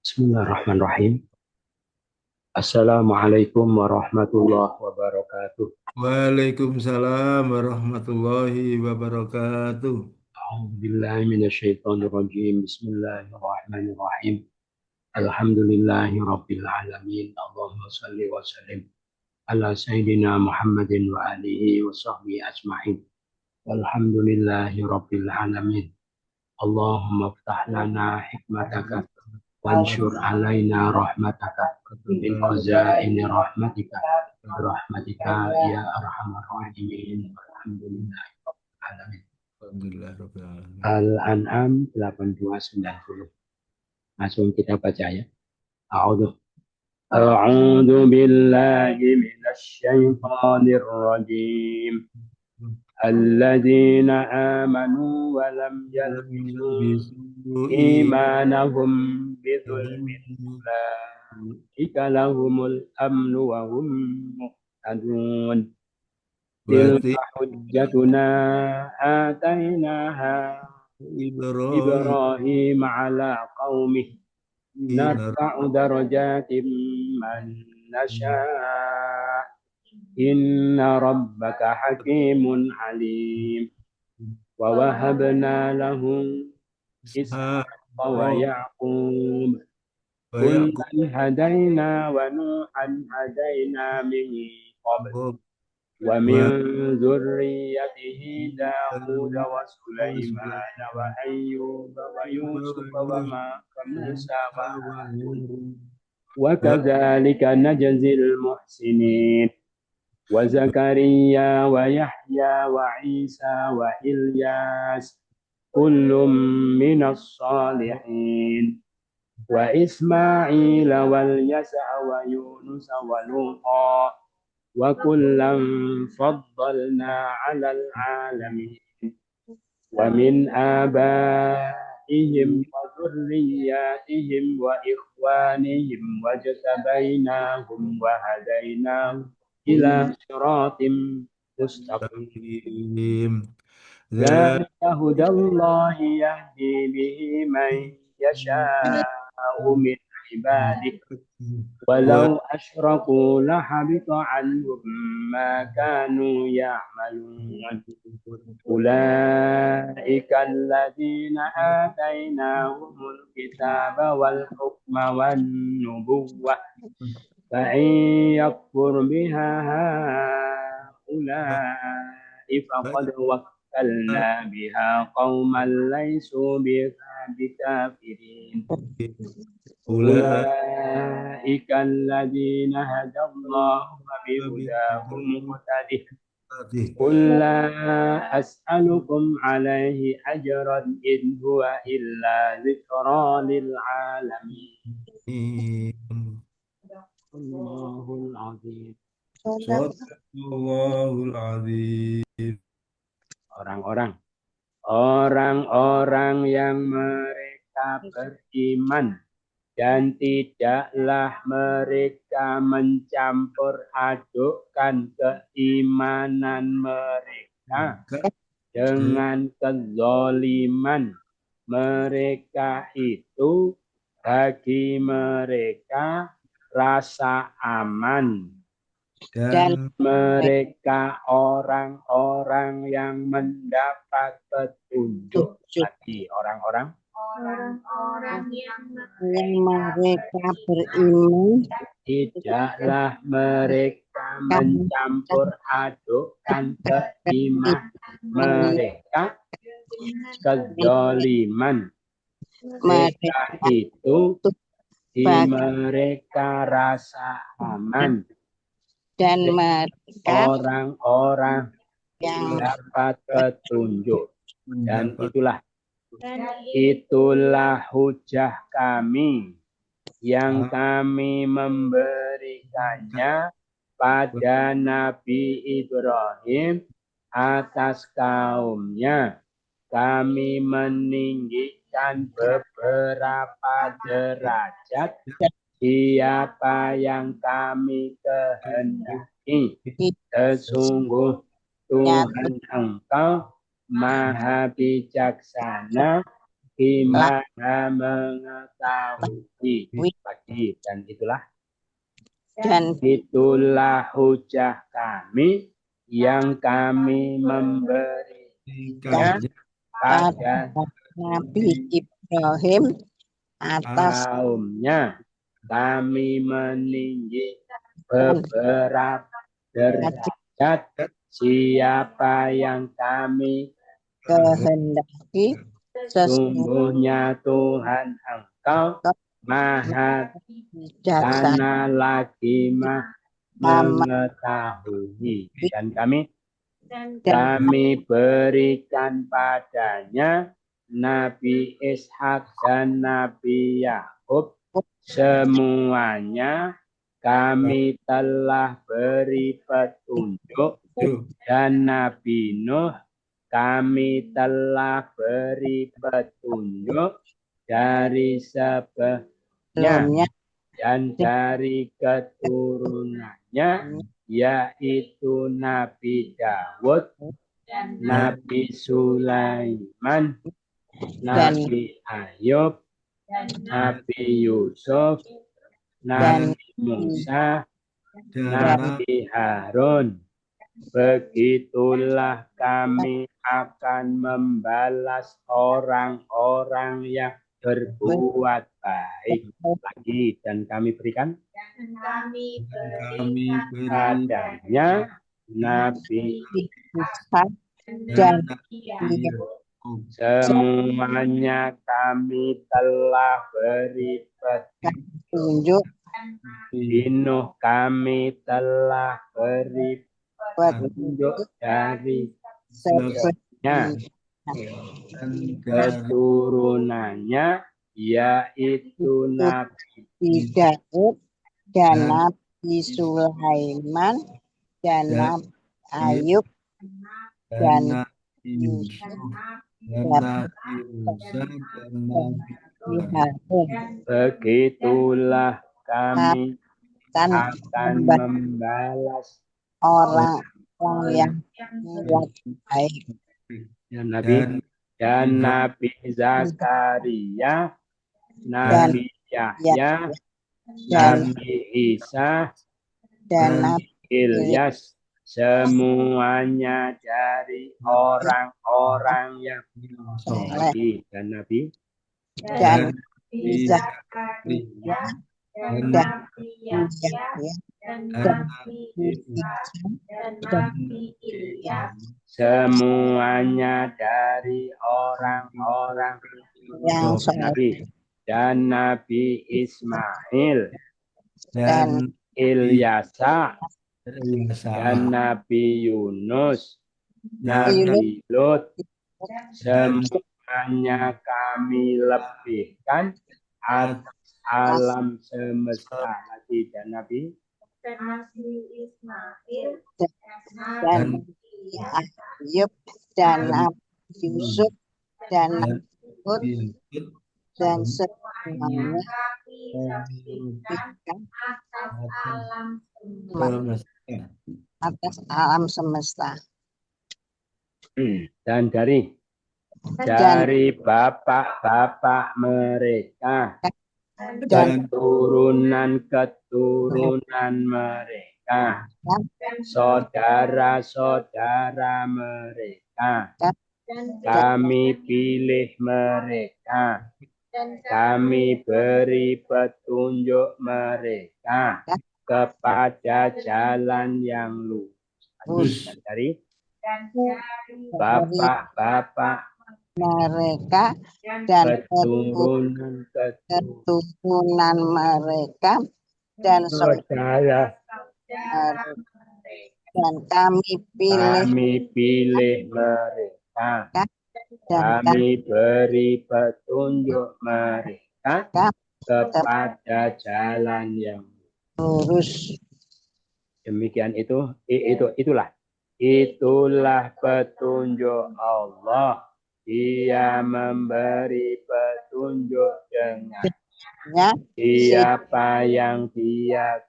Bismillahirrahmanirrahim. Assalamualaikum warahmatullahi wabarakatuh. Waalaikumsalam warahmatullahi wabarakatuh. A'udzubillahi minasyaitonirrajim. Bismillahirrahmanirrahim. Alhamdulillahi rabbil alamin. Allahumma shalli wa sallim ala sayyidina Muhammadin wa alihi wa sahbihi ajma'in. Walhamdulillahi rabbil alamin. Allahumma ftah lana hikmataka wansyur alaina rahmataka min khazaini rahmatika rahmatika ya arhamar rahimin. Alhamdulillah alamin. Alhamdulillah rabbil alamin. Al-An'am 8290. Langsung kita baca ya. A'udzu A'udzu billahi minasy syaithanir rajim. Alladzina amanu wa lam yalbisu imanahum bidzulmin ulaika lahumul amnu wa hum muhtadun. Berarti Tilka hujjatuna atainaha Ibrahim Ibrahim ala qaumih narfa'u darajatin man nasha' inna rabbaka hakimun alim wa wahabna lahum ishaqa wa Ishaq ya'qub wa Yaqub kullan hadaina wa nuhan hadaina min qabl ومن wa ذريته داود وسليمان وأيوب ويوسف وموسى وهارون وكذلك نجزي المحسنين وزكريا ويحيى وعيسى وإلياس كل من الصالحين وإسماعيل واليسع ويونس ولوطا وكلا فضلنا على العالمين ومن آبائهم وذرياتهم وإخوانهم واجتبيناهم وهديناهم إلى صراط مستقيم Mustaqim. ذلك هدى الله يهدي به من يشاء من عباده Wa ولو أشركوا لحبط عنهم ما كانوا يعملون أولئك الذين آتيناهم الكتاب والحكم والنبوة فإن يكفر بها هؤلاء فقد وكلنا بها قوما ليسوا بها بكافرين Ula أولئك الذين هدى الله فبهداه مقتده قل لا أسألكم عليه أجرا إن هو إلا ذكرى للعالمين الله العظيم. Sadaqallahul azim. Orang-orang orang-orang yang mereka beriman dan tidaklah mereka mencampur adukkan keimanan mereka dengan kezoliman. Mereka itu bagi mereka rasa aman. Dan Mereka orang-orang yang mendapat petunjuk. Lagi orang-orang Orang-orang yang mereka beriman tidaklah mereka mencampur adukkan keimanan mereka kezaliman. Mereka itu di mereka rasa aman. dan mereka Orang-orang yang dapat petunjuk. Dan mendapat itulah hujah kami yang kami memberikannya pada Nabi Ibrahim atas kaumnya. Kami meninggikan beberapa derajat siapa yang kami kehendaki. Sesungguh Tuhan Engkau Maha Bijaksana Maha mengetahui. Lagi dan itulah hujah kami yang kami memberikan pada Nabi Ibrahim atas kaumnya. Kami meninggi beberapa derajat siapa yang kami kehendaki sesungguhnya Tuhan Engkau Maha bijaksana lagi mengetahui. Dan kami berikan padanya Nabi Ishak dan Nabi Yakub, semuanya kami telah beri petunjuk, dan Nabi Nuh kami telah beri petunjuk dari sebelumnya dan dari keturunannya, yaitu Nabi Dawud, Nabi Sulaiman, Nabi Ayub, Nabi Yusuf, Nabi Musa, Nabi Harun. Begitulah kami akan membalas orang-orang yang berbuat baik. Lagi, dan kami berikan padanya Nabi dan semuanya kami telah beri petunjuk Nuh kami telah beri petunjuk dari sebelumnya keturunannya, yaitu Nabi Daud dan Nabi Sulaiman dan Nabi Ayub dan Yusuf dan Nabi Harun. Begitulah kami akan membalas orang yang buat baik. Dan Nabi Zakaria, Nabi Yahya, Nabi Isa, dan Nabi Ilyas, semuanya dari orang-orang yang soleh. Dan Nabi Zakaria dan Nabi Yahya dan Nabi Isa dan Nabi Ilyas, semuanya dari orang-orang yang soleh. Dan Nabi Ismail Dan Ilyasa dan Nabi Yunus, Nabi Lut, semuanya kami lebihkan atas alam semesta. Lagi, dan Nabi Ismail dan Nabi Ayub dan Nabi Yusuf dan Nabi Hud dan semuanya atas alam semesta. Dan dari bapak-bapak mereka, keturunan mereka, saudara-saudara mereka, kami pilih mereka, kami beri petunjuk mereka kepada jalan yang lurus. Dari bapak-bapak mereka dan keturunan mereka dan saudara dan kami pilih mereka, kami beri petunjuk mereka kepada jalan yang lurus. Demikian itulah petunjuk Allah. Dia memberi petunjuk dengan siapa yang Dia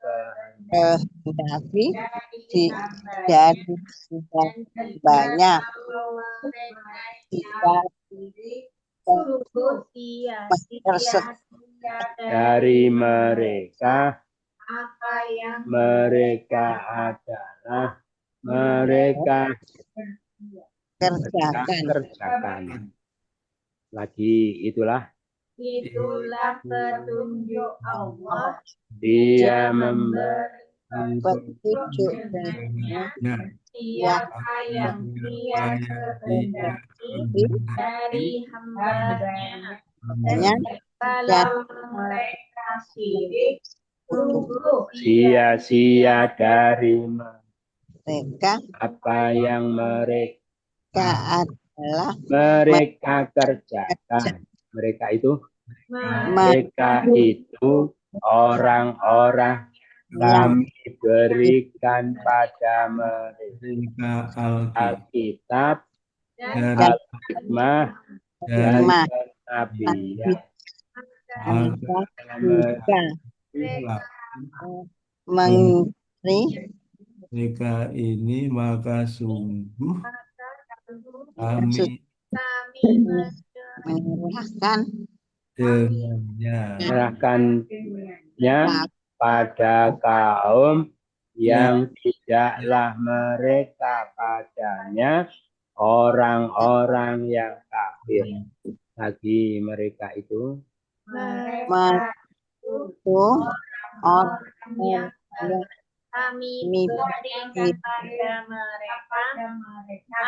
kehendaki dari banyak sungguh sia-sia dari mereka apa yang mereka adalah mereka kerjakan. Lagi itulah petunjuk Allah. Dia memberi petunjuk Siapa yang dia kehendaki dari hamba-Nya, dan kalau mereka syirik, sungguh sia-sia dari mereka apa yang mereka adalah kerjakan. Mereka itu orang-orang kami berikan pada mereka Alkitab, Al-Hikmah, dan kenabian. Mereka ini maka sungguh kami menyerahkannya pada kaum yang tidaklah mereka padanya orang-orang yang kafir. Lagi mereka itu orang yang kami berikan pada mereka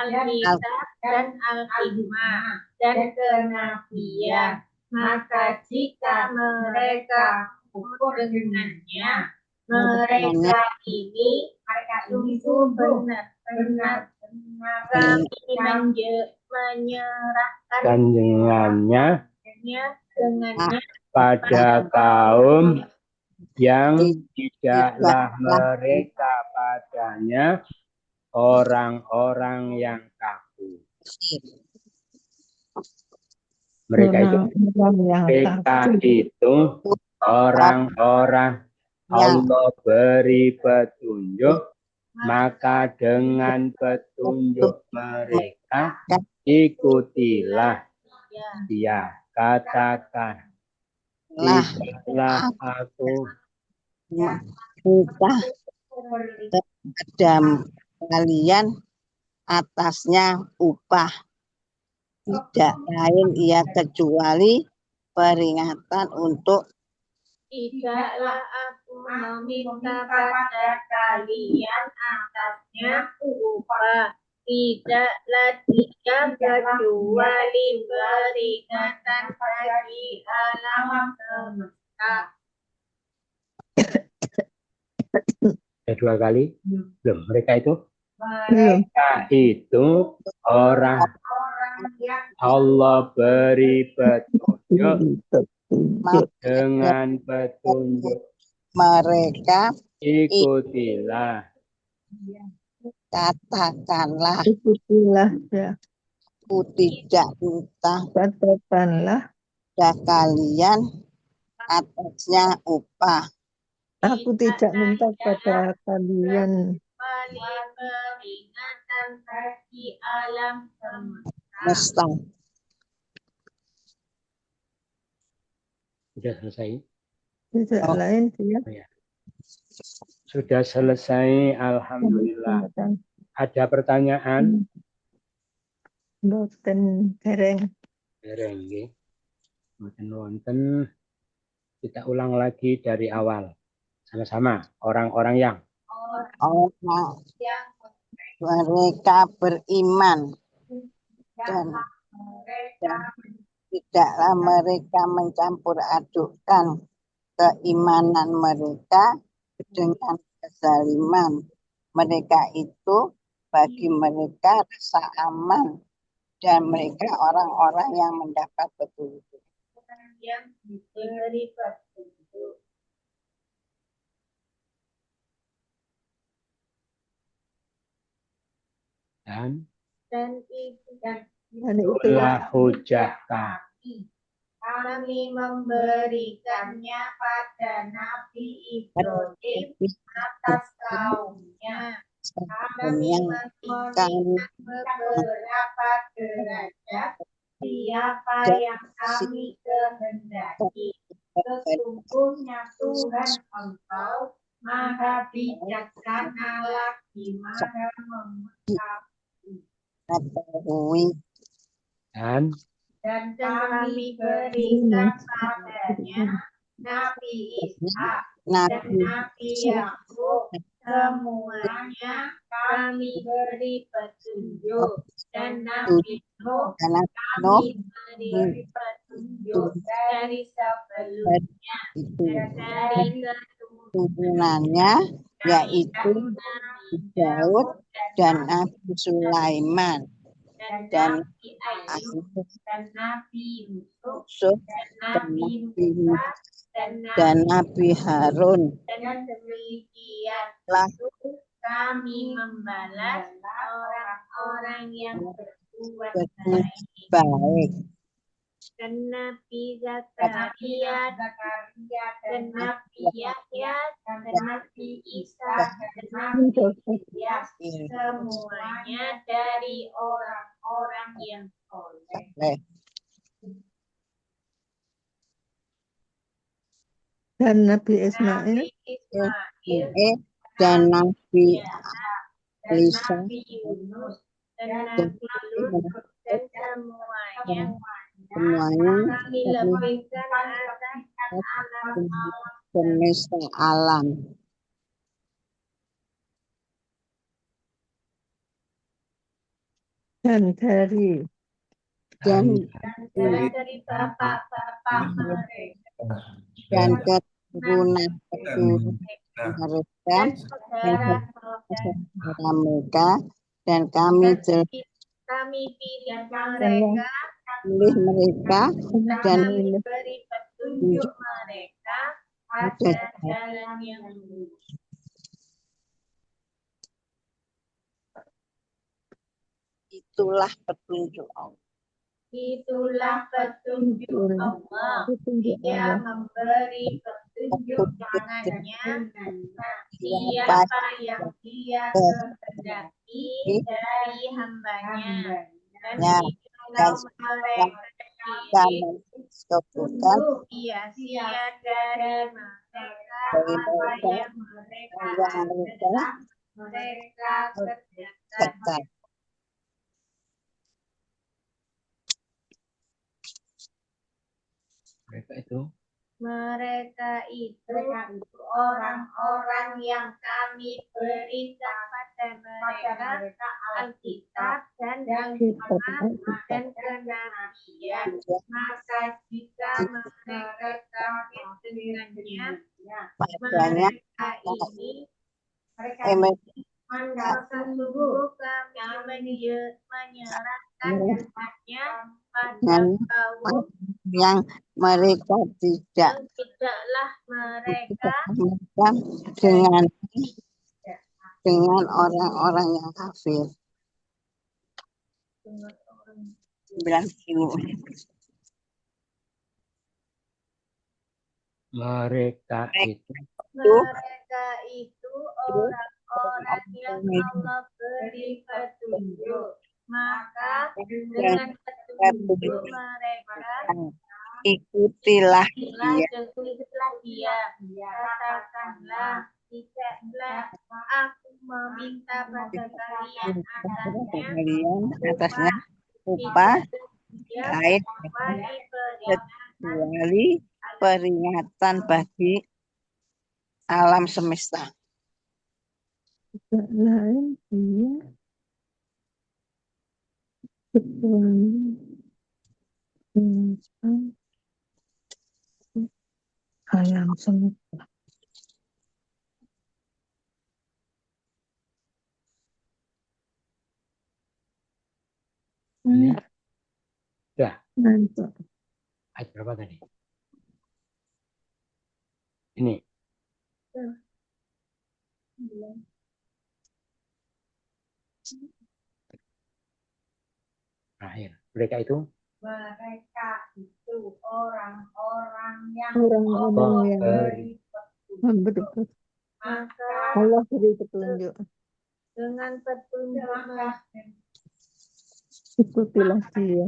Alkitab dan Al-Hikmah dan kenabian. Maka jika mereka kufur dengannya, mereka ini sungguh benar-benar kami menyerahkan dengannya pada kaum yang tidaklah mereka padanya orang-orang yang kafir. Mereka itu orang-orang Allah beri petunjuk, maka dengan petunjuk mereka ikutilah dia. Katakan, tidaklah aku Adam kalian atasnya upah, tidak lain ia kecuali peringatan untuk tidaklah aku meminta pada kalian atasnya upah, tidaklah dia kecuali peringatan bagi alam semesta. Dua kali belum. Mereka itu orang yang Allah beri petunjuk, dengan petunjuk mereka ikutilah. Katakanlah, ya. aku tidak minta Katakanlah, pada kalian atasnya upah, aku tidak minta pada kalian Peringatan bagi alam semesta. Sudah selesai? tidak lain dia. Sudah selesai, alhamdulillah. Ada pertanyaan? Boten dereng. Dereng, wonten. Kita ulang lagi dari awal. Sama-sama, orang-orang yang mereka beriman dan tidaklah mereka mencampur adukkan keimanan mereka dengan kezaliman. Mereka itu bagi mereka rasa aman dan mereka orang-orang yang mendapat petunjuk. yang diberi petunjuk. Dan itulah hujah kami memberikannya pada Nabi Ibrahim atas kaumnya. Kami memberikan beberapa derajat siapa yang kami kehendaki. Sesungguhnya Tuhan Engkau Maha bijaksana lagi Maha mengetahui dan kami berikan padanya Nabi Ishak dan Nabi Nabi Yakub. Semuanya kami beri petunjuk, dan Nabi Nuh Nuh kami beri petunjuk dari sebelumnya itu dari turunannya yaitu Daud dan Nabi Sulaiman dan Nabi Ayub dan Nabi Yusuf Yusuf dan dan Nabi Nabi Musa dan Nabi Harun. dan demikian Lah kami membalas orang-orang yang berbuat berbuat baik. baik. Dan Nabi Zakaria dan Nabi Yahya dan Nabi Isa dan Nabi Ilyas, semuanya dari orang-orang yang soleh. Dan Nabi Ismail Nabi Ismail Dan Nabi dan Isa Nabi Yunus dan Nabi Lut dan semuanya kami lebihkan atas alam semesta alam. dan dari Dan dari bapak-bapak mereka dan keturunan mereka mereka dan dan saudara-saudara mereka dan kami kami pilih mereka pilih mereka dan dan kami beri petunjuk mereka pada jalan yang lurus. itulah petunjuk Allah. Itulah petunjuk Allah. Dia memberi petunjuk tangannya siapa yang dia kehendaki dari hambanya. Dan jikalau mereka ini sungguh sia-sia dari mereka apa yang mereka adalah mereka kerjakan. Mereka itu orang-orang yang kami berikan pada mereka Alkitab dan hikmah dan kenabian. Maka jika mereka kafir dengannya, mereka ini maka sungguh kami menyerahkan jahatnya pada kaum yang mereka tidak yang tidaklah mereka dengan orang-orang yang kafir. 90. mereka itu orang-orang yang Allah beri petunjuk, maka dengan petunjuk mereka ikutilah ikutlah dia. Katakanlah, tidaklah aku meminta pada kalian atasnya upah lain kecuali peringatan bagi alam semesta. tidak lain dia kecuali peringatan alam semesta. Ini. Sudah. Mantap. Ayat berapa tadi? Ini. Terakhir. Mereka itu orang-orang yang Orang-orang yang memberi maka Allah beri petunjuk. dengan petunjuk Ikutilah dia.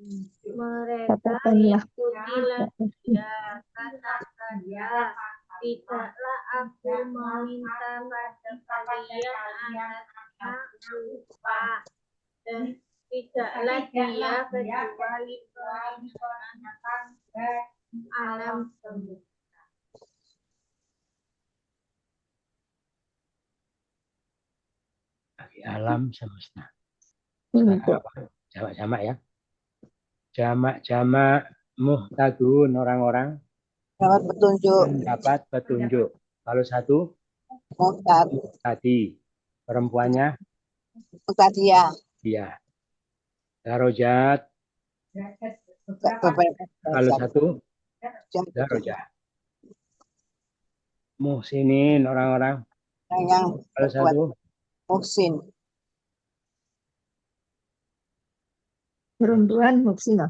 Mereka Katakanlah. ikutilah dia, katakan dia, tidaklah aku meminta pada kalian anaknya lupa, dan tidaklah dia kecuali peringatan alam semesta. Bagi alam semesta. Untuk Apa? Jamak-jamak ya. Jamak-jamak muhtadun, orang-orang Dapat petunjuk. mendapat petunjuk. Kalau satu Muhtad. tadi perempuannya Muhtadiyah. dia. Darajat Beberapa kalau satu jam darajat. Muhsinin, orang-orang yang kalau berbuat satu muhsin. perempuan Muksina.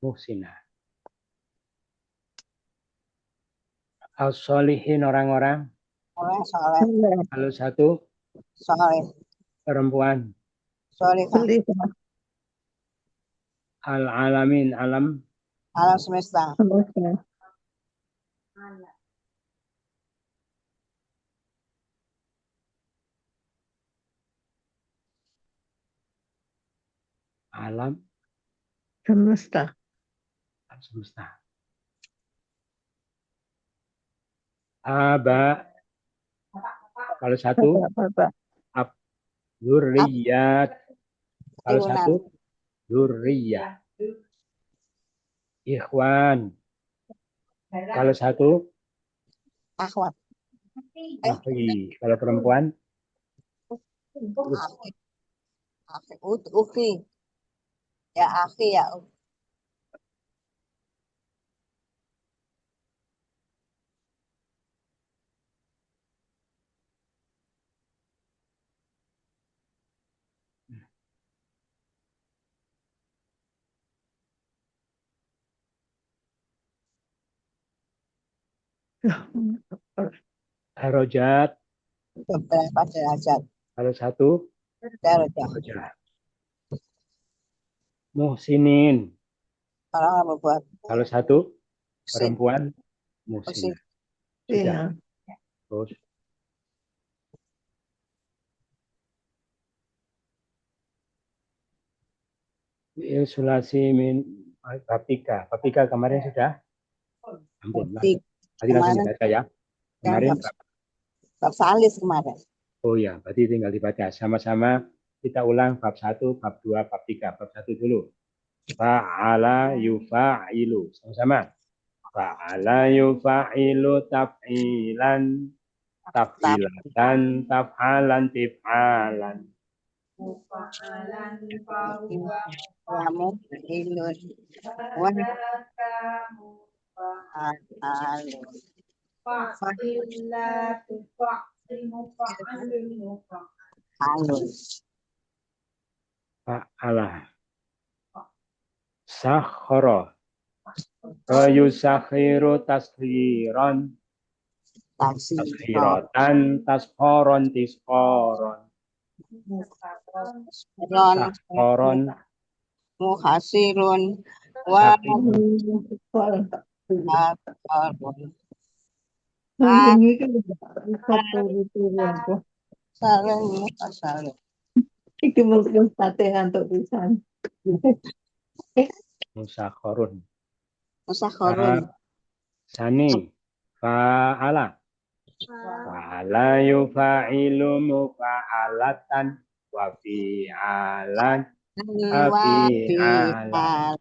muhsinah. As-solihin, orang-orang Orang soleh, kalau satu soleh, perempuan. solehah. Selisa. Al-alamin, alam Alam semesta. Semesta. alam Semesta. semesta. Aba kalau satu Bapak. zurriyat kalau Turunan. satu zurriyah. Ikhwan kalau satu Akhwat. akhi kalau perempuan Akhi. Akhi. Ukhi. Ya akhi ya. darajat Beberapa derajat. kalau satu Derajat. darajat. Muhsinin Orang berbuat kalau satu muhsin. perempuan Muhsin. muhsinah. Sudah. Iya. Terus isolasi min bab 3 kemarin sudah. Ampun, Tadi tadi langsung kemarin dibaca ya. Kemarin bab salis kemarin. oh ya, berarti tinggal dibaca sama-sama. Kita ulang bab 1, bab 2, bab 3. Bab 1 dulu. Fa'ala yufa'ilu. Sama-sama. Fa'ala yufa'ilu taf'ilan taf'ilatan taf'alan tif'alan. Mufa'alan fahuwa Kamu ilun. Wah, alun. fa'illa tufa'il mufa'alun. Alun. Fa'ala. Sakhara. Yusakhiru taskhiran. Taksi. Taskhiratan taskhoron tiskhoron. Ron. Taskhoron. Muhasirun. Wa Sakhin. Ini kan satu turun kok. Sarang sarang. Iki mungkin sate untuk pisan. Musakhorun. Musakhorun. Sani. Fa'ala. Fa'ala yufa'ilu mufa'alatan. Wa fi'alan. Afi'alan.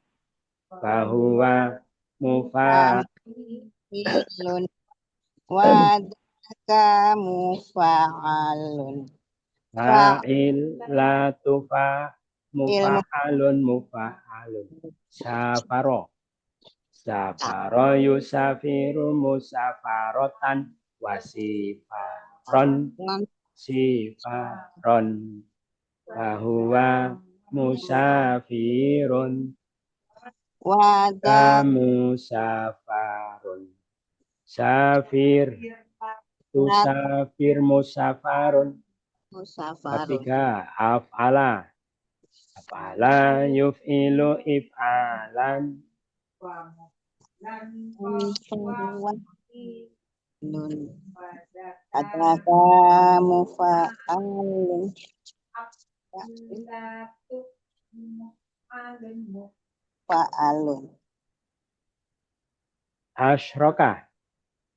Fahuwa Mufa'ilun. Wadaka mufa'alun. fa'il la tufa mufa'alun mufa'alun. Safaro. Safaro yusafiru musafarotan wasifaron sifaron. Fahuwa musafirun. Wada Musafarun. Safir. Tusafir musafarun. musafarun. Ketiga, af'ala. Afala yuf'ilu if'alan. Nun. Adaka mufa'alun. Fa'alun. Asyraka.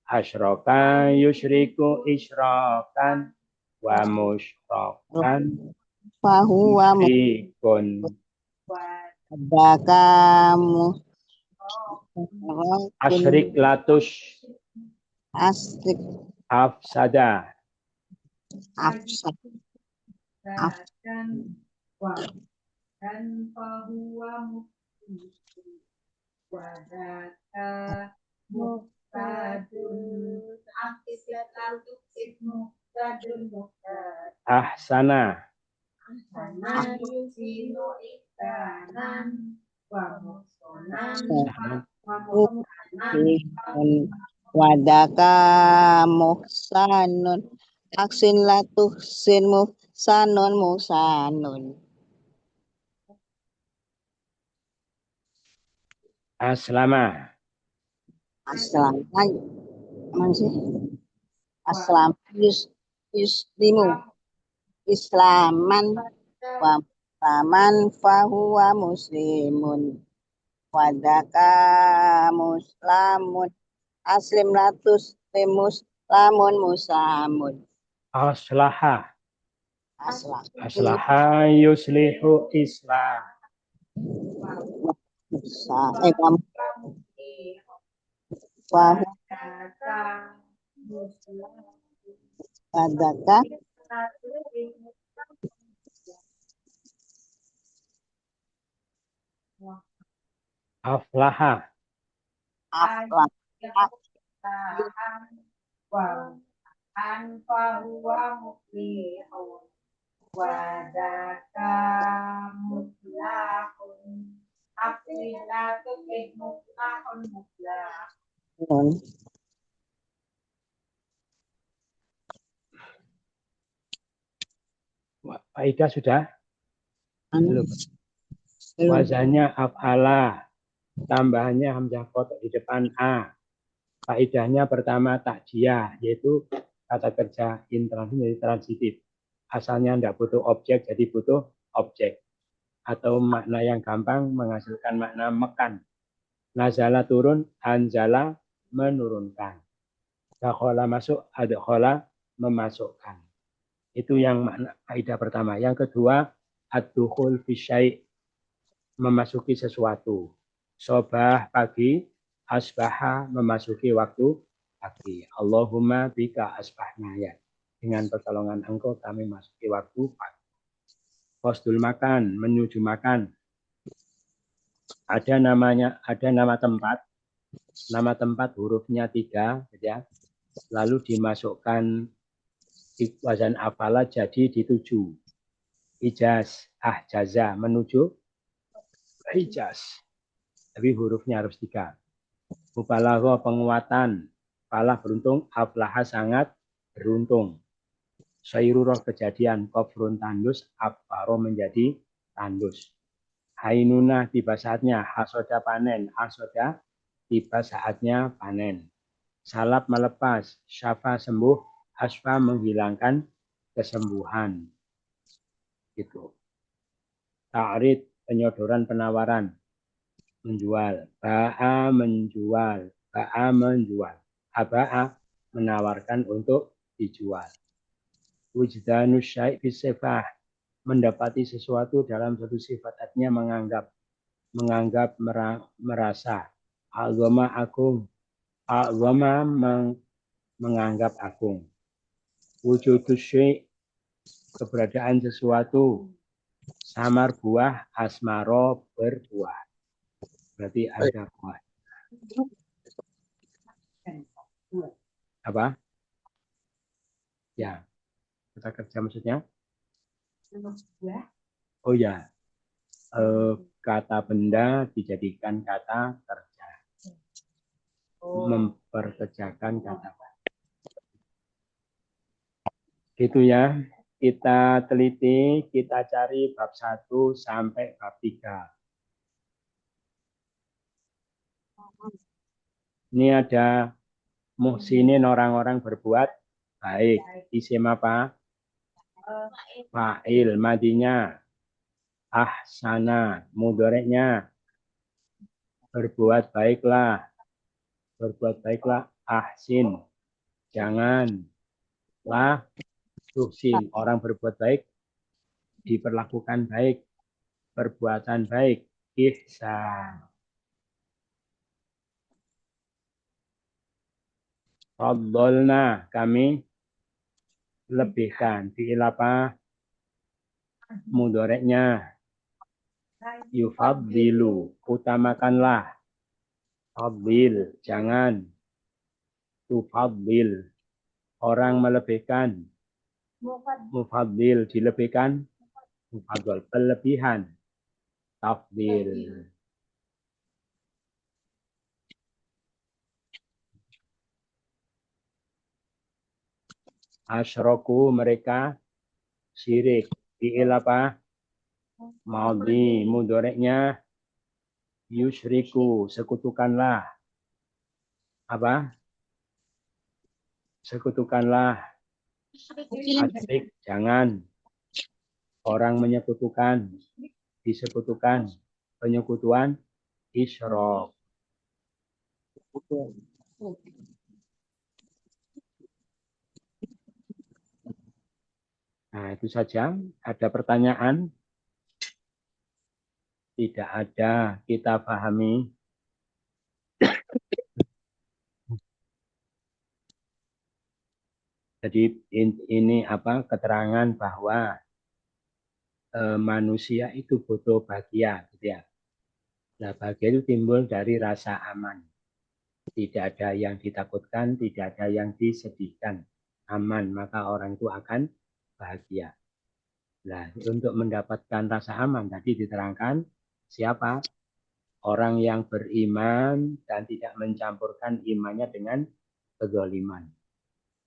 Asyraka yusyriku isyrakan. Wa musyrakan Fahuwa musyrikun. adaka mufa'alun. Asyrik latus Asrik afsada. afsad. Dan fahuwa muhtadun aktifat lalu muhtadun Ahsana. muhtadun yusinu iktanan wa muhsonan Wadaka muhsanun. Aksin latuh sin muhsanun muhsanun. Aslama. Aslam. Mana sih? Aslam yuslimu. Islaman wa islaman fahuwa muslimun. Wadaka muslamun. Aslim latus limuslamun musamun. Aslaha. Aslam. Aslaha yuslihu islah. Fahu wadaka Aflaha. aflah. fahuwa muflihun wadaka mutlaqun afilatu mutlaqun mutlaq. Nun. Faidah sudah? Belum. Wazannya af'ala. Tambahannya hamzah qat'ah di depan a. Faidahnya pertama takjiyah, yaitu kata kerja intransitif jadi transitif. Asalnya tidak butuh objek, jadi butuh objek. Atau makna yang gampang menghasilkan makna mekan. Nazala turun, anzala menurunkan. Dakhala masuk, adkhala memasukkan. Itu yang makna kaidah pertama. Yang kedua, ad-dukhul fi syai', memasuki sesuatu. Sobah pagi, asbaha memasuki waktu pagi. Allahumma bika asbahna ya. Dengan pertolongan engkau kami masuki waktu pagi. Qasdul makan, menuju makan. Ada nama tempat. Nama tempat hurufnya 3, ya. Lalu dimasukkan wazan afala jadi dituju. Ijaz, ahjaza, menuju Hijaz. Tapi hurufnya harus 3. Mubalaghah penguatan. Falah beruntung, aflaha sangat beruntung. Syairurah kejadian, kofrun tandus, afaro menjadi tandus. Hainunah tiba saatnya, hasoda panen, hasoda tiba saatnya panen. Salab melepas, syafa sembuh, asfa menghilangkan kesembuhan. Gitu. Ta'rid penyodoran penawaran. Menjual, ba'a menjual, ba'a menjual, aba'a menawarkan untuk dijual. Wujdanus syai' fi sifah, mendapati sesuatu dalam satu sifat, artinya menganggap merasa. Agama agung, agama menganggap agung. Wujudus syai', keberadaan sesuatu, samar buah, asmaro berbuah. Berarti ada buah. Apa? Ya, kata kerja maksudnya? Oh ya, kata benda dijadikan kata kerja. Memperkerjakan kata. Gitu ya. kita teliti, kita cari bab 1 sampai bab 3. Ini ada muhsinin, orang-orang berbuat baik. Isim apa? Fa'il, madinya ahsana, mudhoreknya berbuat baiklah. Berbuat baiklah, ahsin. Jangan lah tuhsin. Orang berbuat baik diperlakukan baik. Perbuatan baik, ihsan. Faddalna, kami lebihkan. Fi'il apa? Mudhoreknya yufaddilu, utamakanlah. Faddil, jangan. Tufaddil, orang melebihkan. Mufaddil, dilebihkan. Mufaddal, kelebihan. Tafdil. Asyroku, mereka syirik. Fi'il apa? Madhi, mudhoreknya yusyriku, sekutukanlah. Apa? Sekutukanlah. Asyrik, jangan. Orang menyekutukan, disekutukan. Penyekutuan, isyrok. Nah, itu saja. Ada pertanyaan? Tidak ada. Kita pahami. Jadi ini apa keterangan bahwa manusia itu butuh bahagia, gitu ya. Nah, bahagia itu timbul dari rasa aman. Tidak ada yang ditakutkan, tidak ada yang disedihkan. Aman, maka orang itu akan bahagia. Nah, untuk mendapatkan rasa aman tadi diterangkan siapa? Orang yang beriman dan tidak mencampurkan imannya dengan kezaliman.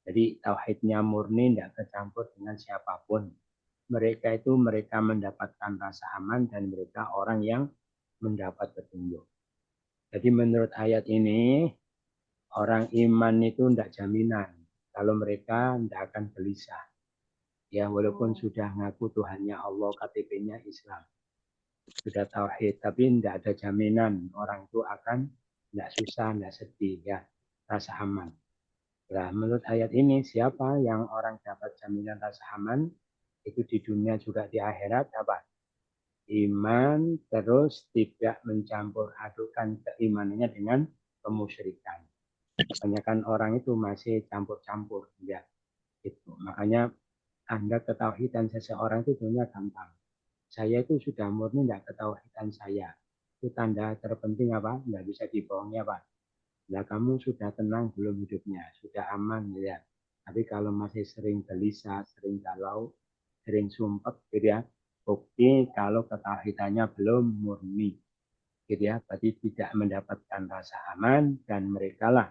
Jadi tauhidnya murni, tidak kecampur dengan siapapun. Mereka itu mereka mendapatkan rasa aman dan mereka orang yang mendapat petunjuk. Jadi menurut ayat ini, orang iman itu tidak jaminan kalau mereka tidak akan gelisah. Ya, walaupun sudah ngaku Tuhannya Allah, KTP-nya Islam, sudah tauhid, tapi tidak ada jaminan orang itu akan tidak susah, tidak sedih, ya, rasa aman. Nah, menurut ayat ini, siapa yang orang dapat jaminan rasa aman, itu di dunia juga di akhirat, apa? Iman, terus tidak mencampur adukan keimanannya dengan kemusyrikan. Kebanyakan orang itu masih campur-campur, ya. Itu. Makanya Anda ketauhidan seseorang itu sebenarnya gampang. Saya itu sudah murni tidak ketauhidan saya. Itu tanda terpenting apa? Tidak bisa dibohongi apa? Nah, kamu sudah tenang belum hidupnya? Sudah aman ya. Tapi kalau masih sering gelisah, sering galau, sering sumpek gitu ya, bukti kalau ketauhidannya belum murni. Gitu ya, berarti tidak mendapatkan rasa aman dan mereka lah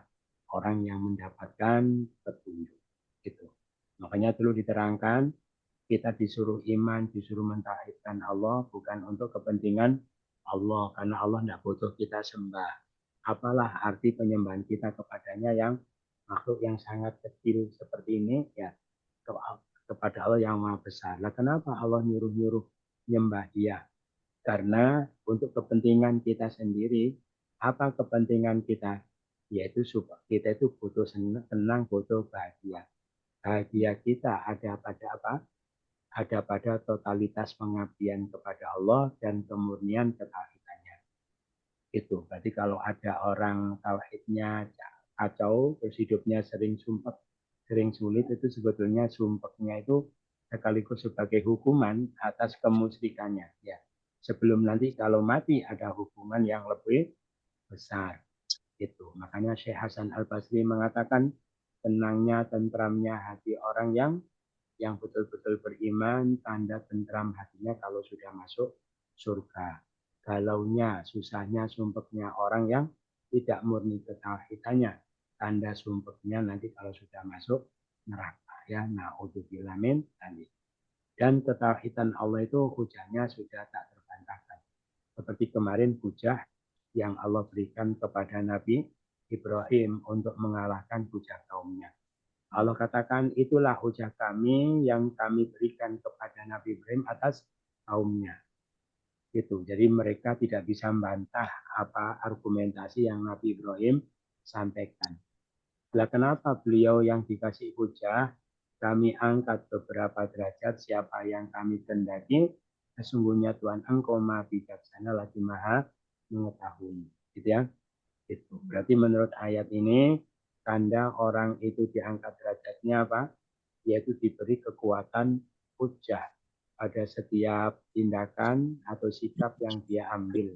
orang yang mendapatkan petunjuk. Gitu. Makanya dulu diterangkan kita disuruh iman, disuruh mentauhidkan Allah bukan untuk kepentingan Allah, karena Allah tidak butuh kita sembah. Apalah arti penyembahan kita kepadanya yang makhluk yang sangat kecil seperti ini, ya kepada Allah yang maha besar. Nah, kenapa Allah nyuruh-nyuruh nyembah dia? Karena untuk kepentingan kita sendiri, apa kepentingan kita? Yaitu supaya kita itu butuh tenang, butuh bahagia. Bahagia kita ada pada apa? Ada pada totalitas pengabdian kepada Allah dan kemurnian ketauhidannya. Itu. Berarti kalau ada orang tauhidnya kacau, terus hidupnya sering sumpek, sering sulit, itu sebetulnya sumpeknya itu sekaligus sebagai hukuman atas kemusyrikannya. Ya. Sebelum nanti kalau mati ada hukuman yang lebih besar. Itu. Makanya Syekh Hasan Al-Basri mengatakan tenangnya, tentramnya hati orang yang betul-betul beriman, tanda tentram hatinya kalau sudah masuk surga. Galaunya, susahnya, sumpeknya orang yang tidak murni ketauhidannya, tanda sumpeknya nanti kalau sudah masuk neraka. Ya, naudzubillah min dzalik. Dan ketauhidan Allah itu hujahnya sudah tak terbantahkan. Seperti kemarin hujah yang Allah berikan kepada Nabi Ibrahim untuk mengalahkan hujah kaumnya. Allah katakan itulah hujah kami yang kami berikan kepada Nabi Ibrahim atas kaumnya. Gitu. Jadi mereka tidak bisa membantah apa argumentasi yang Nabi Ibrahim sampaikan. Nah, kenapa beliau yang dikasih hujah, kami angkat beberapa derajat siapa yang kami kendaki, sesungguhnya Tuhan engkau maha bijaksana lagi maha mengetahui. Gitu ya. Itu. Berarti menurut ayat ini, tanda orang itu diangkat derajatnya apa? Yaitu diberi kekuatan hujah pada setiap tindakan atau sikap yang dia ambil.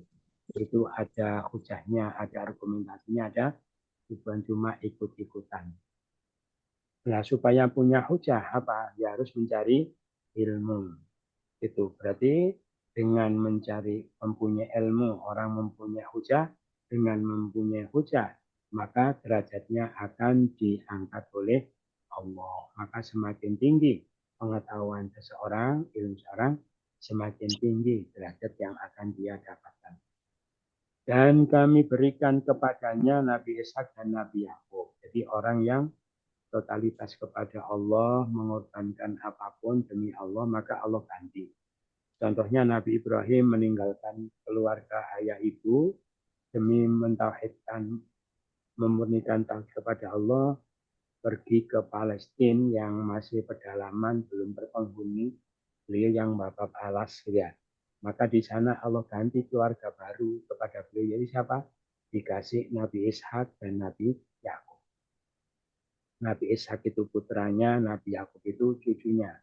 Itu ada hujahnya, ada argumentasinya, ada bukan cuma ikut-ikutan. Nah, supaya punya hujah apa? Ya harus mencari ilmu. Itu berarti dengan mencari mempunyai ilmu, orang mempunyai hujah, dengan mempunyai hujah, maka derajatnya akan diangkat oleh Allah. Maka semakin tinggi pengetahuan seseorang, ilmu seseorang, semakin tinggi derajat yang akan dia dapatkan. Dan kami berikan kepadanya Nabi Ishak dan Nabi Yakub. Jadi orang yang totalitas kepada Allah, mengorbankan apapun demi Allah, maka Allah ganti. Contohnya Nabi Ibrahim meninggalkan keluarga ayah ibu demi mentauhidkan, memurnikan tauhid kepada Allah, pergi ke Palestina yang masih pedalaman, belum berpenghuni, beliau yang bapak alas, ya. Maka di sana Allah ganti keluarga baru kepada beliau. Jadi siapa? Dikasih Nabi Ishak dan Nabi Yakub. Nabi Ishak itu putranya, Nabi Yakub itu cucunya.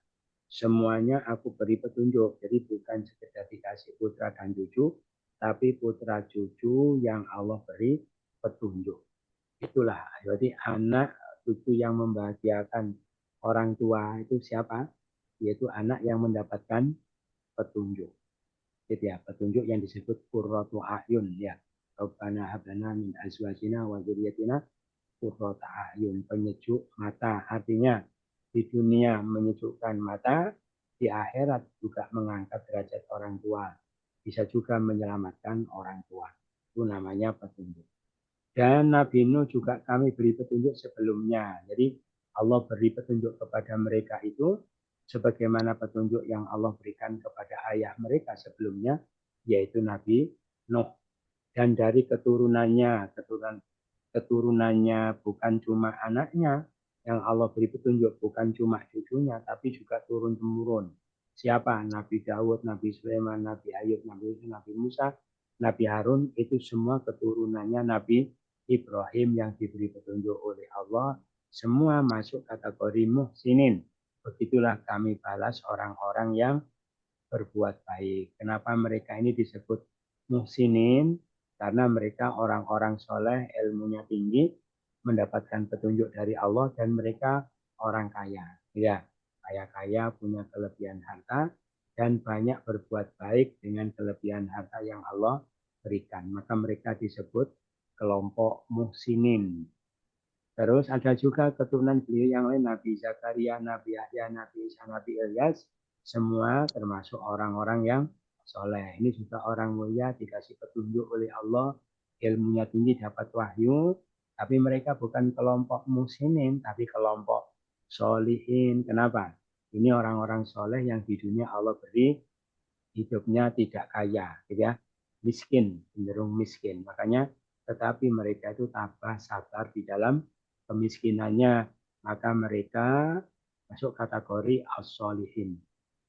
Semuanya aku beri petunjuk. Jadi bukan sekedar dikasih putra dan cucu, tapi putra cucu yang Allah beri petunjuk. Itulah. Jadi anak cucu yang membahagiakan orang tua itu siapa? Yaitu anak yang mendapatkan petunjuk. Gitu ya, petunjuk yang disebut qurratu a'yun ya. Rabbana hablana min azwajina wa dzurriyyatina qurrata a'yun, penyejuk mata. Artinya di dunia menyejukkan mata, di akhirat juga mengangkat derajat orang tua. Bisa juga menyelamatkan orang tua. Itu namanya petunjuk. Dan Nabi Nuh juga kami beri petunjuk sebelumnya. Jadi Allah beri petunjuk kepada mereka itu sebagaimana petunjuk yang Allah berikan kepada ayah mereka sebelumnya, yaitu Nabi Nuh. Dan dari keturunannya bukan cuma anaknya yang Allah beri petunjuk, bukan cuma cucunya, tapi juga turun-temurun. Siapa? Nabi Daud, Nabi Sulaiman, Nabi Ayub, Nabi Yusuf, Nabi Musa, Nabi Harun, itu semua keturunannya Nabi Ibrahim yang diberi petunjuk oleh Allah. Semua masuk kategori muhsinin. Begitulah kami balas orang-orang yang berbuat baik. Kenapa mereka ini disebut muhsinin? Karena mereka orang-orang soleh, ilmunya tinggi, mendapatkan petunjuk dari Allah, dan mereka orang kaya. Ya, kaya-kaya, punya kelebihan harta, dan banyak berbuat baik dengan kelebihan harta yang Allah berikan. Maka mereka disebut kelompok muhsinin. Terus ada juga keturunan beliau yang lain, Nabi Zakaria, Nabi Yahya, Nabi Isa, Nabi Ilyas, semua termasuk orang-orang yang soleh. Ini juga orang mulia, dikasih petunjuk oleh Allah, ilmunya tinggi, dapat wahyu, tapi mereka bukan kelompok muhsinin, tapi kelompok solihin. Kenapa? Ini orang-orang soleh yang di dunia Allah beri hidupnya tidak kaya, gitu ya, miskin, cenderung miskin. Makanya, tetapi mereka itu tabah, sabar di dalam kemiskinannya, maka mereka masuk kategori as-solihin.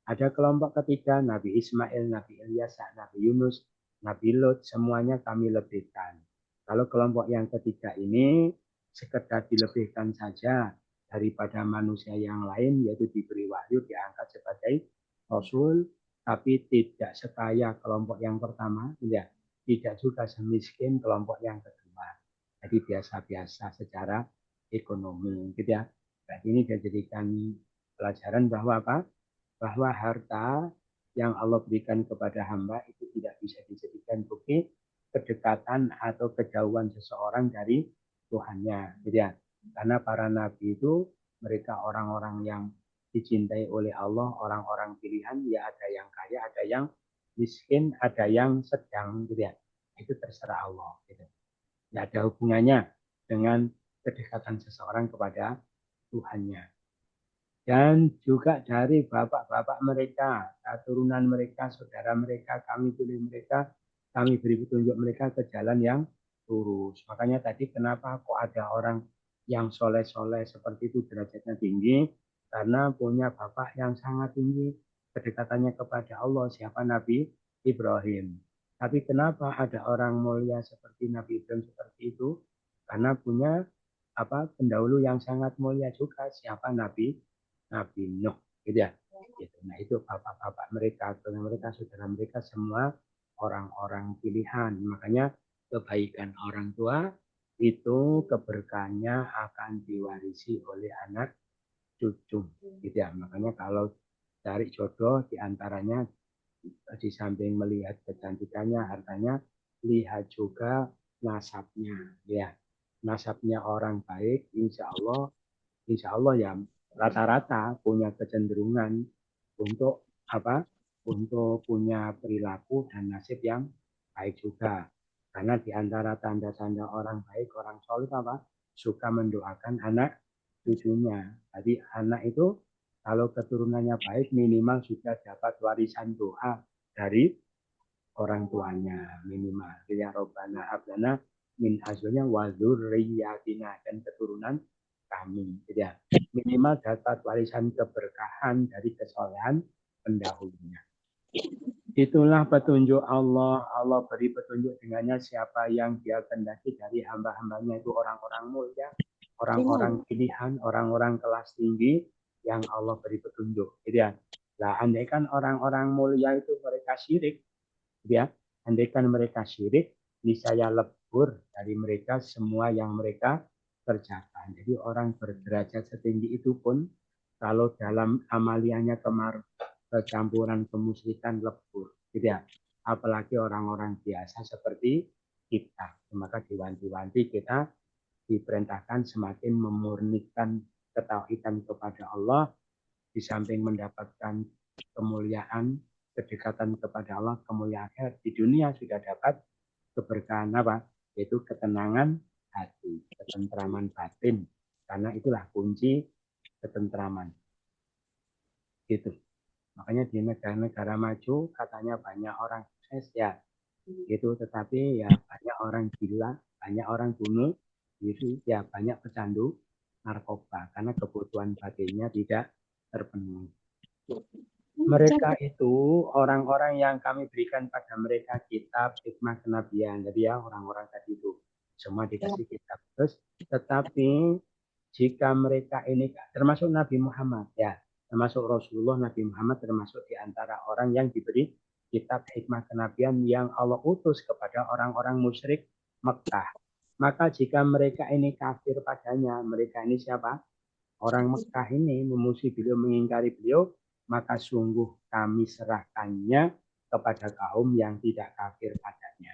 Ada kelompok ketiga, Nabi Ismail, Nabi Ilyas, Nabi Yunus, Nabi Lut, semuanya kami lebihkan. Kalau kelompok yang ketiga ini sekedar dilebihkan saja daripada manusia yang lain, yaitu diberi wahyu, diangkat sebagai Rasul, tapi tidak sekaya kelompok yang pertama, ya, tidak juga semiskin kelompok yang kedua. Jadi biasa-biasa secara ekonomi, gitu ya. Nah, ini dijadikan pelajaran bahwa apa? Bahwa harta yang Allah berikan kepada hamba itu tidak bisa dijadikan bukti kedekatan atau kejauhan seseorang dari Tuhannya, gitu ya. Karena para nabi itu mereka orang-orang yang dicintai oleh Allah orang-orang pilihan, ya ada yang kaya, ada yang miskin, ada yang sedang, gitu ya. Itu terserah Allah. Gitu. Tidak ada hubungannya dengan kedekatan seseorang kepada Tuhannya. Dan juga dari bapak-bapak mereka, keturunan mereka, saudara mereka, kami pilih mereka, kami beri petunjuk mereka ke jalan yang lurus. Makanya tadi kenapa kok ada orang yang soleh-soleh seperti itu derajatnya tinggi, karena punya bapak yang sangat tinggi, kedekatannya kepada Allah, siapa Nabi Ibrahim. Tapi kenapa ada orang mulia seperti Nabi Ibrahim seperti itu? Karena punya pendahulu yang sangat mulia juga, siapa Nabi Nuh, gitu ya. Gitu. Nah itu bapak-bapak mereka, saudara mereka semua orang-orang pilihan. Makanya kebaikan orang tua itu keberkahannya akan diwarisi oleh anak cucu, gitu ya. Makanya kalau cari jodoh diantaranya di samping melihat kecantikannya, hartanya, lihat juga nasabnya, ya. Nasabnya orang baik, insya Allah ya rata-rata punya kecenderungan untuk untuk punya perilaku dan nasib yang baik juga. Karena di antara tanda-tanda orang baik, orang soleh suka mendoakan anak cucunya. Jadi anak itu kalau keturunannya baik minimal sudah dapat warisan doa dari orang tuanya minimal. Ya Robbana hablana min azwajina wa dzurriyyatina, dan keturunan kami. Ya, minimal dapat warisan keberkahan dari kesolehan pendahulunya. Itulah petunjuk Allah. Allah beri petunjuk dengannya siapa yang Dia kehendaki dari hamba-hambanya, itu orang-orang mulia, orang-orang pilihan, orang-orang kelas tinggi yang Allah beri petunjuk. Gitu ya. Nah, andaikan orang-orang mulia itu mereka syirik, ya, andaikan mereka syirik, niscaya lebur dari mereka semua yang mereka kerjakan. Jadi orang berderajat setinggi itu pun kalau dalam amaliannya kecampuran kemusyrikan lebur, gitu ya. Apalagi orang-orang biasa seperti kita. Maka diwanti-wanti kita diperintahkan semakin memurnikan ketauhidan kepada Allah, di samping mendapatkan kemuliaan, kedekatan kepada Allah, kemuliaan akhirat, di dunia sudah dapat keberkahan yaitu ketenangan hati, ketentraman batin, karena itulah kunci ketentraman. Gitu. Makanya di negara-negara maju katanya banyak orang sukses ya, gitu, tetapi ya banyak orang gila, banyak orang bunuh diri, ya banyak pecandu narkoba karena kebutuhan batinnya tidak terpenuhi. Mereka itu orang-orang yang kami berikan pada mereka kitab, hikmah, kenabian. Jadi ya orang-orang tadi itu semua dikasih kitab. Terus tetapi jika mereka ini termasuk Nabi Muhammad ya, termasuk Rasulullah, Nabi Muhammad termasuk di antara orang yang diberi kitab, hikmah, kenabian yang Allah utus kepada orang-orang musyrik Mekah. Maka jika mereka ini kafir padanya, mereka ini siapa? Orang Mekah ini memusuhi beliau, mengingkari beliau, maka sungguh kami serahkannya kepada kaum yang tidak kafir padanya.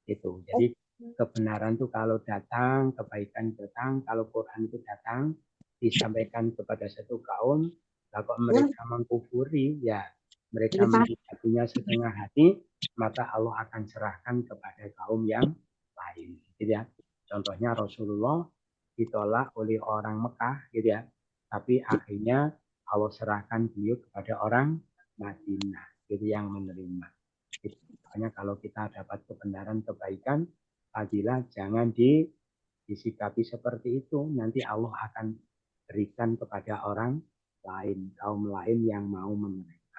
Itu. Jadi kebenaran itu kalau datang, kebaikan datang, kalau Quran itu datang, disampaikan kepada satu kaum, kalau mereka mengkufuri, ya mereka tidak punya setengah hati, maka Allah akan serahkan kepada kaum yang lain. Gitu ya. Contohnya Rasulullah ditolak oleh orang Mekah, gitu ya. Tapi akhirnya Allah serahkan beliau kepada orang Madinah, gitu yang menerima. Makanya kalau kita dapat kebenaran, kebaikan, fadilah, jangan disikapi seperti itu. Nanti Allah akan berikan kepada orang lain, kaum lain yang mau menerima.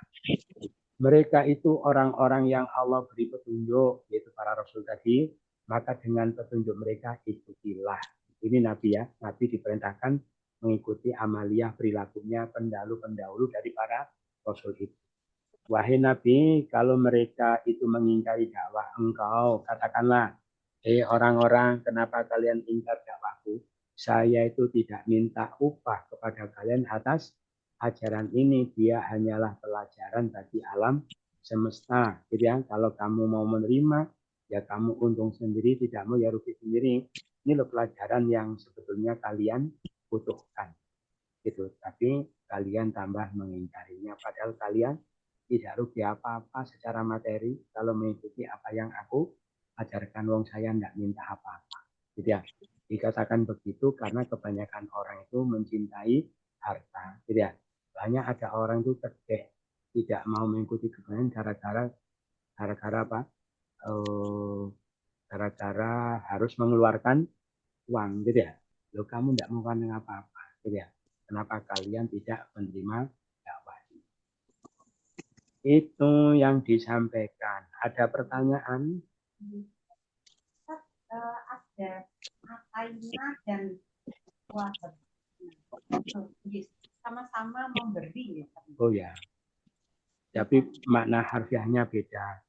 Mereka itu orang-orang yang Allah beri petunjuk, yaitu para Rasul tadi, maka dengan petunjuk mereka ikutilah. Ini Nabi ya, Nabi diperintahkan mengikuti amaliyah perilakunya pendahulu-pendahulu dari para Rasul itu. Wahai Nabi, kalau mereka itu mengingkari dakwah engkau, katakanlah, orang-orang, kenapa kalian ingkar dakwahku? Saya itu tidak minta upah kepada kalian atas ajaran ini. Dia hanyalah pelajaran bagi alam semesta. Jadi ya, kalau kamu mau menerima, ya kamu untung sendiri, tidak mau ya rugi sendiri. Ini loh pelajaran yang sebetulnya kalian butuhkan. gitu. Tapi kalian tambah mengingkarinya, padahal kalian tidak rugi apa-apa secara materi kalau mengikuti apa yang aku ajarkan. Wong saya tidak minta apa-apa, gitu ya. Dikatakan begitu karena kebanyakan orang itu mencintai harta, gitu ya. Banyak ada orang itu terkeh tidak mau mengikuti kebenaran gara-gara apa? Gara-gara harus mengeluarkan uang, gitu ya. Loh, kamu tidak mau apa-apa, gitu ya. Kenapa kalian tidak menerima dakwah? Itu yang disampaikan. Ada pertanyaan? Ada Ataina dan Wahab. Sama-sama memberi. Oh ya. Tapi makna harfiahnya beda.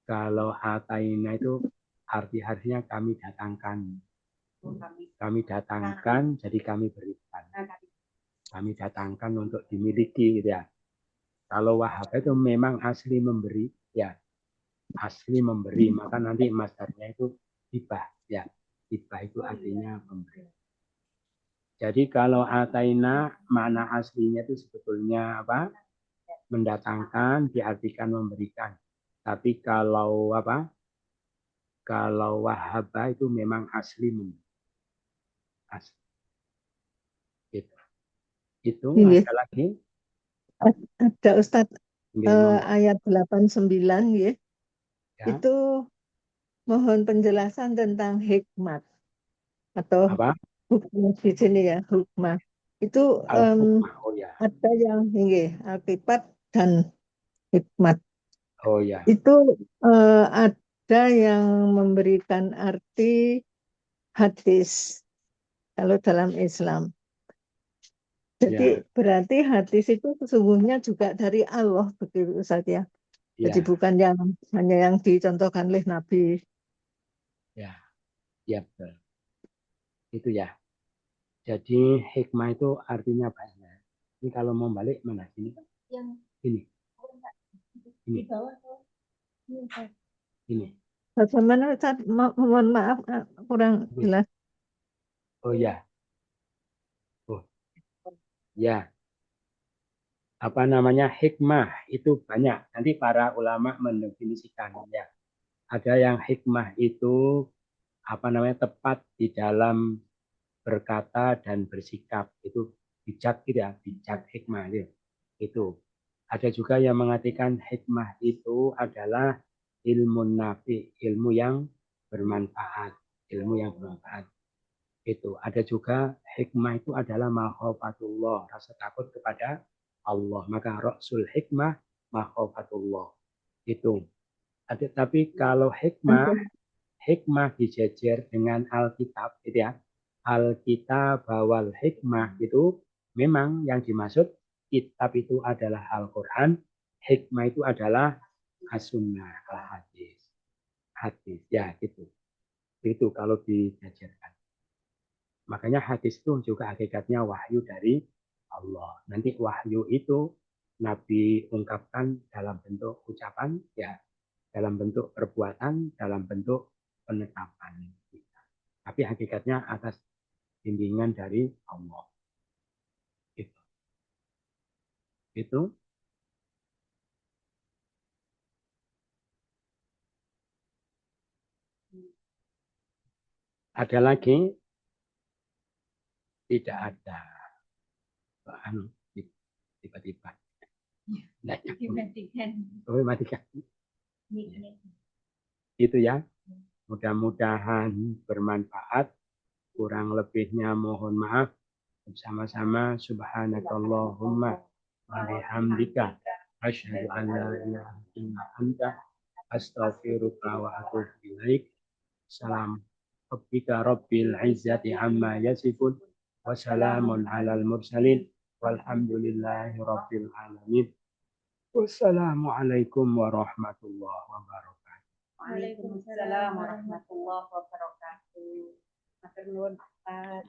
Kalau Ataina itu arti-artinya kami datangkan. Kami datangkan, jadi kami berikan. Kami datangkan untuk dimiliki, gitu ya. Kalau Wahab itu memang asli memberi, ya. Asli memberi, maka nanti masdarnya itu hibah, ya. Hibah itu artinya memberi. Jadi kalau Ataina makna aslinya itu sebetulnya apa? Mendatangkan, diartikan memberikan. Tapi kalau apa? Kalau Wahaba itu memang asli memberi. Asli. Itu Iya. ada lagi? Ada Ustadz Monggo. ayat 89 ya. Ya. Itu mohon penjelasan tentang hikmat atau Apa? hukum di sini ya, hikmah. Itu Al-Hukmah. Oh ya. ada yang ini akibat dan hikmat. Oh ya. Itu ada yang memberikan arti hadis kalau dalam Islam. Jadi Ya. berarti hadis itu sesungguhnya juga dari Allah begitu Ustaz ya. Jadi Ya. bukan yang hanya yang dicontohkan oleh Nabi. Ya. Ya betul. Itu ya. Jadi hikmah itu artinya banyak. Ini kalau mau balik mana sini? Yang Ini. di bawah Ini. Bagaimana Ustaz? Mohon maaf kurang jelas. Oh ya. Oh ya. Apa namanya hikmah itu banyak. Nanti para ulama mendefinisikan ya. Ada yang hikmah itu apa namanya tepat di dalam berkata dan bersikap, itu bijak tidak, bijak hikmah itu. Ada juga yang mengatakan hikmah itu adalah ilmu nafi, ilmu yang bermanfaat, ilmu yang bermanfaat. Itu ada juga hikmah itu adalah makhafatullah, rasa takut kepada Allah. Maka rasul hikmah makhafatullah. Itu. Ada, tapi kalau hikmah dijejer dengan Alkitab, gitu ya. Alkitab wal hikmah itu memang yang dimaksud kitab itu adalah Al-Quran, hikmah itu adalah as-sunnah, al-hadis. Hadis, ya gitu. Itu kalau dijejerkan. Makanya hadis itu juga hakikatnya wahyu dari Allah. Nanti wahyu itu Nabi ungkapkan dalam bentuk ucapan, ya, dalam bentuk perbuatan, dalam bentuk penetapan. Tapi hakikatnya atas bimbingan dari Allah. Itu. Ada lagi? Tidak ada. Tiba-tiba. Oh, matikan. Itu ya. Mudah-mudahan bermanfaat. Kurang lebihnya mohon maaf. Bersama-sama subhanakallahumma wa bihamdika asyhadu an la ilaha illa anta astaghfiruka wa atubu ilaik. Salam rabbika rabbil izzati amma yasifun wa salamun alal mursalin walhamdulillahi rabbil alamin. Wassalamualaikum warahmatullahi wabarakatuh. Waalaikumsalam warahmatullahi wabarakatuh. Matur nuwun Pak.